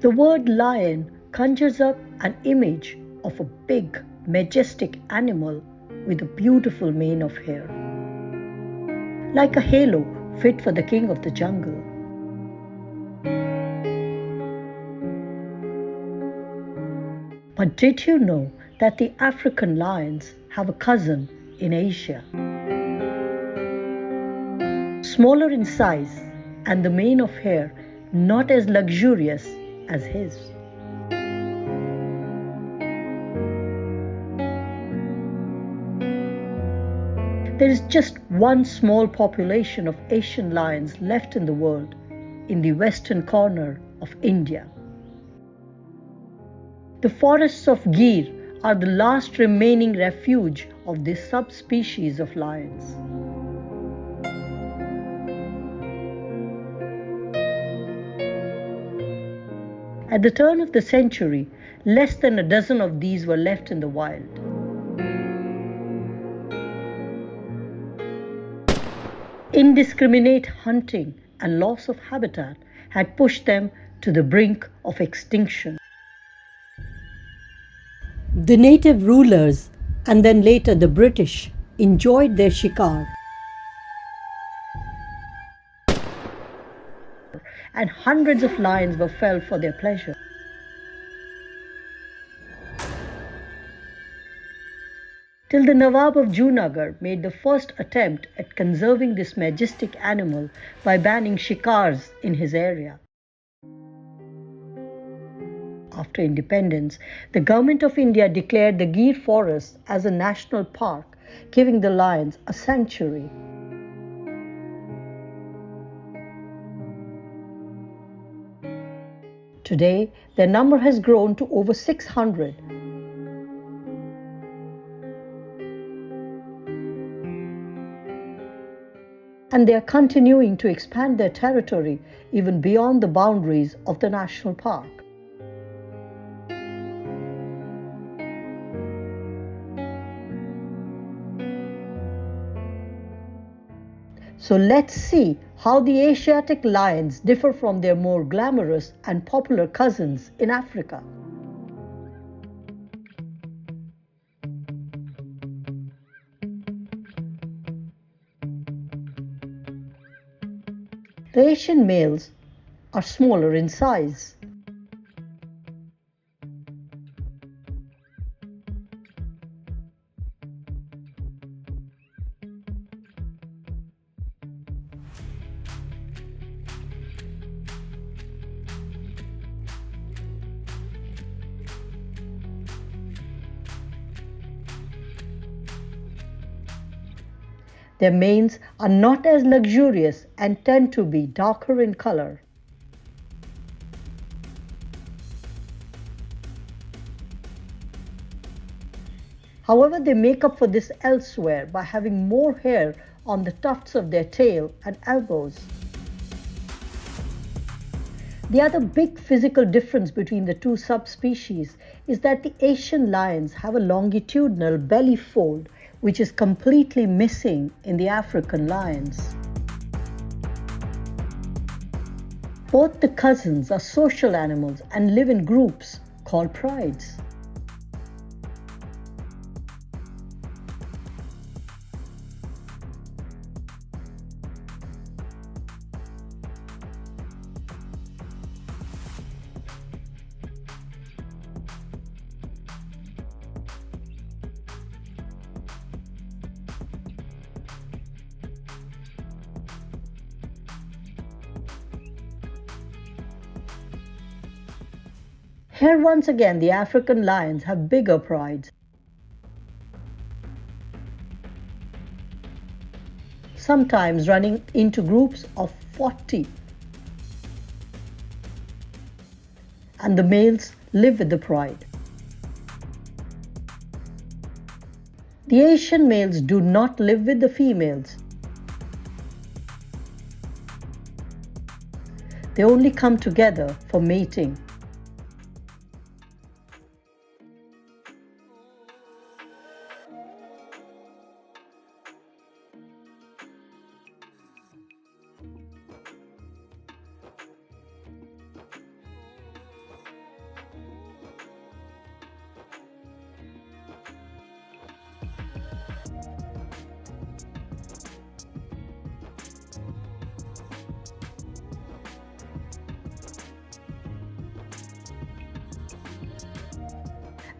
The word lion conjures up an image of a big, majestic animal with a beautiful mane of hair, like a halo fit for the king of the jungle. But did you know that the African lions have a cousin in Asia? Smaller in size and the mane of hair not as luxurious as his. There is just one small population of Asian lions left in the world, in the western corner of India. The forests of Gir are the last remaining refuge of this subspecies of lions. At the turn of the century, less than a dozen of these were left in the wild. Indiscriminate hunting and loss of habitat had pushed them to the brink of extinction. The native rulers and then later the British enjoyed their shikar, and hundreds of lions were felled for their pleasure. Till the Nawab of Junagadh made the first attempt at conserving this majestic animal by banning shikars in his area. After independence, the Government of India declared the Gir forest as a national park, giving the lions a sanctuary. Today, their number has grown to over 600. And they are continuing to expand their territory even beyond the boundaries of the national park. So let's see how the Asiatic lions differ from their more glamorous and popular cousins in Africa. The Asian males are smaller in size. Their manes are not as luxurious and tend to be darker in color. However, they make up for this elsewhere by having more hair on the tufts of their tail and elbows. The other big physical difference between the two subspecies is that the Asian lions have a longitudinal belly fold, which is completely missing in the African lions. Both the cousins are social animals and live in groups called prides. Here once again the African lions have bigger prides. Sometimes running into groups of 40. And the males live with the pride. The Asian males do not live with the females. They only come together for mating.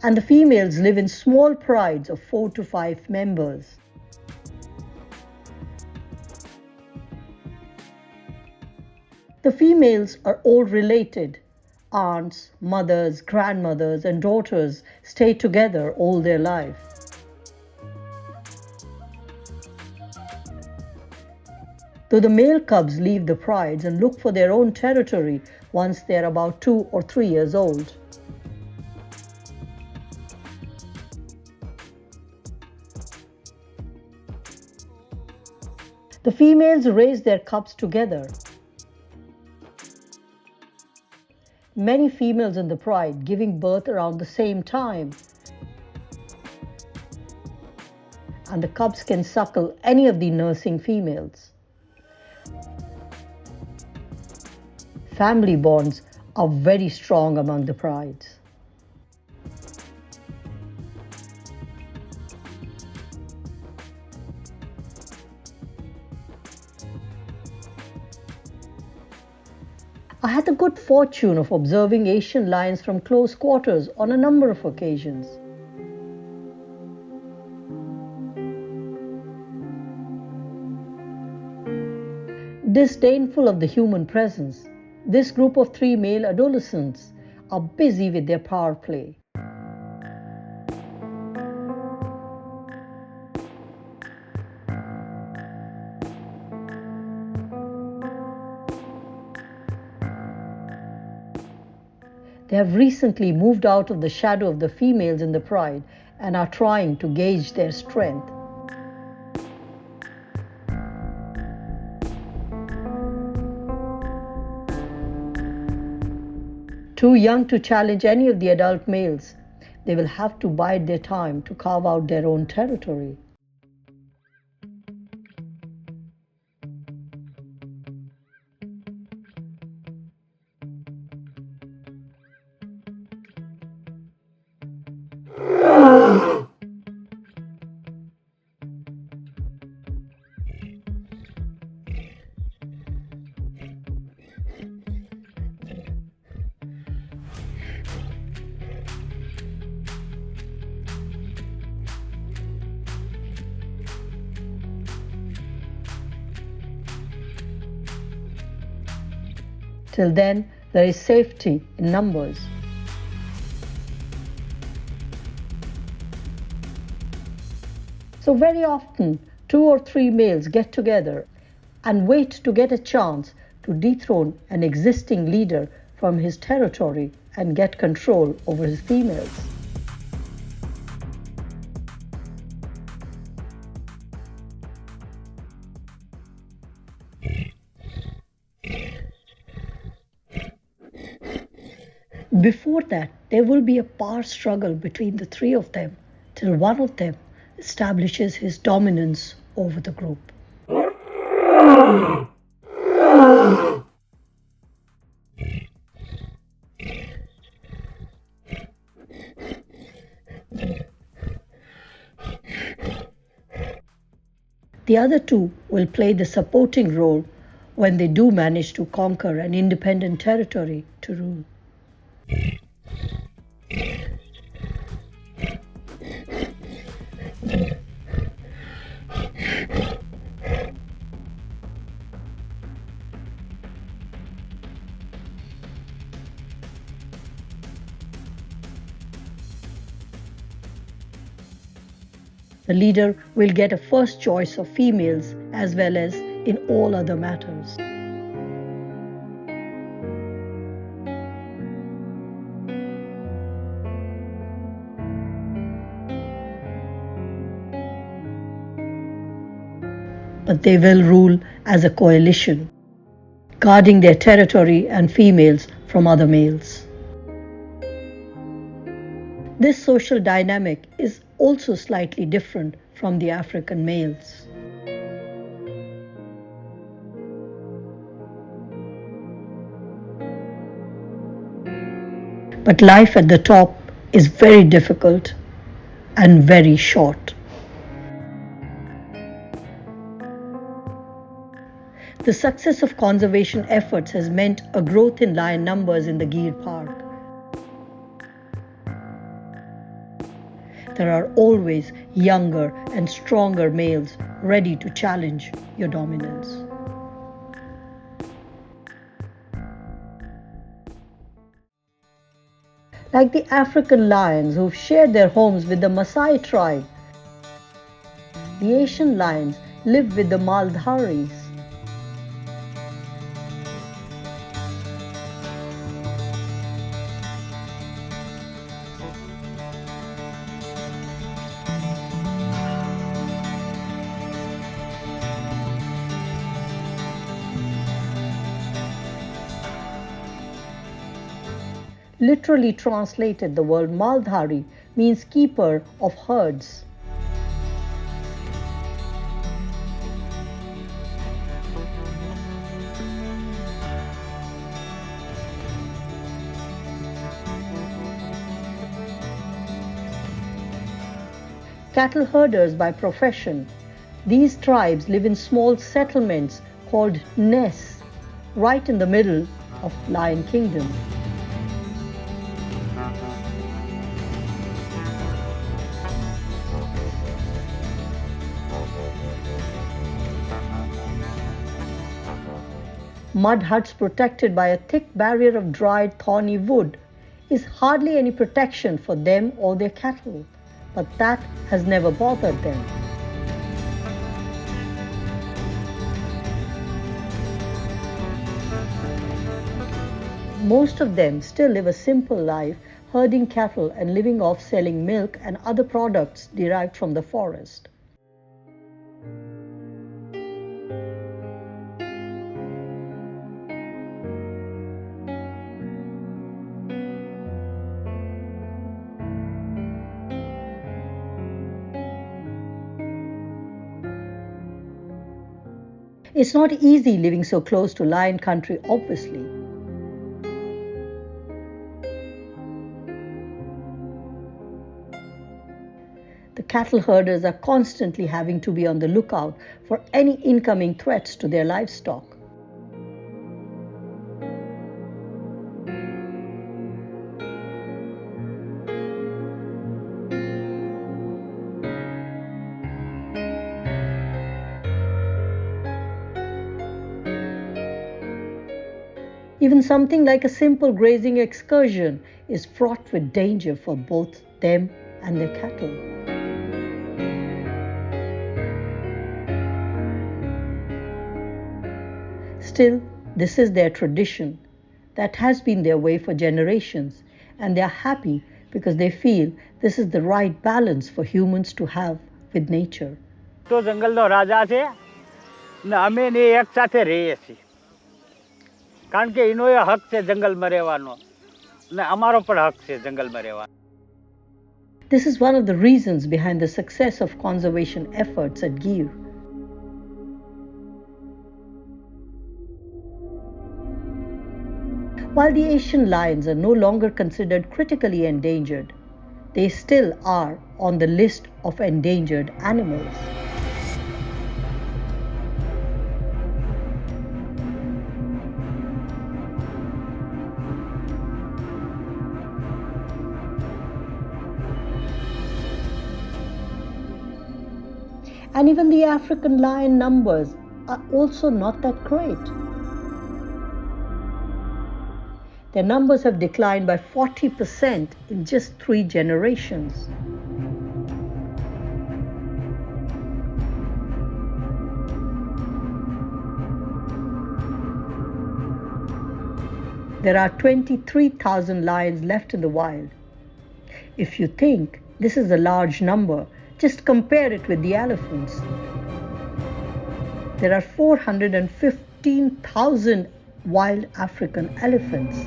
and the females live in small prides of 4 to 5 members. The females are all related. Aunts, mothers, grandmothers, and daughters stay together all their life. Though the male cubs leave the prides and look for their own territory once they are about 2 or 3 years old. The females raise their cubs together. Many females in the pride giving birth around the same time, and the cubs can suckle any of the nursing females. Family bonds are very strong among the prides. I had the good fortune of observing Asian lions from close quarters on a number of occasions. Disdainful of the human presence, this group of 3 male adolescents are busy with their power play. They have recently moved out of the shadow of the females in the pride and are trying to gauge their strength. Too young to challenge any of the adult males, they will have to bide their time to carve out their own territory. Till then, there is safety in numbers. So very often, 2 or 3 males get together and wait to get a chance to dethrone an existing leader from his territory and get control over his females. Before that, there will be a power struggle between the 3 of them till one of them establishes his dominance over the group. The other 2 will play the supporting role when they do manage to conquer an independent territory to rule. The leader will get a first choice of females as well as in all other matters. But they will rule as a coalition, guarding their territory and females from other males. This social dynamic is also slightly different from the African males. But life at the top is very difficult and very short. The success of conservation efforts has meant a growth in lion numbers in the Gir Park. there are always younger and stronger males ready to challenge your dominance. Like the African lions who've shared their homes with the Maasai tribe, the Asian lions live with the Maldharis. Literally translated, the word Maldhari means keeper of herds. Cattle herders by profession, these tribes live in small settlements called nests right in the middle of Lion Kingdom. Mud huts protected by a thick barrier of dried thorny wood is hardly any protection for them or their cattle, but that has never bothered them. Most of them still live a simple life, herding cattle and living off selling milk and other products derived from the forest. It's not easy living so close to lion country, obviously. The cattle herders are constantly having to be on the lookout for any incoming threats to their livestock. Even something like a simple grazing excursion is fraught with danger for both them and their cattle. Still, this is their tradition. That has been their way for generations, and they are happy because they feel this is the right balance for humans to have with nature. તો જંગલનો રાજા છે ને અમે ને એક સાથે રહીએ છીએ કારણ કે એનો એ હક છે જંગલમાં રહેવાનો ને અમારો પણ હક છે જંગલમાં રહેવાનો. This is one of the reasons behind the success of conservation efforts at Gir. While the Asian lions are no longer considered critically endangered, they still are on the list of endangered animals. And even the African lion numbers are also not that great. Their numbers have declined by 40% in just 3 generations. There are 23,000 lions left in the wild. If you think this is a large number, just compare it with the elephants. There are 415,000 wild African elephants.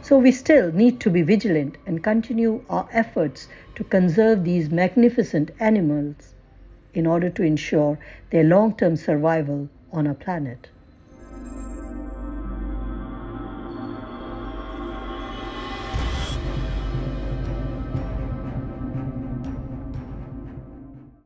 So we still need to be vigilant and continue our efforts to conserve these magnificent animals in order to ensure their long-term survival on our planet.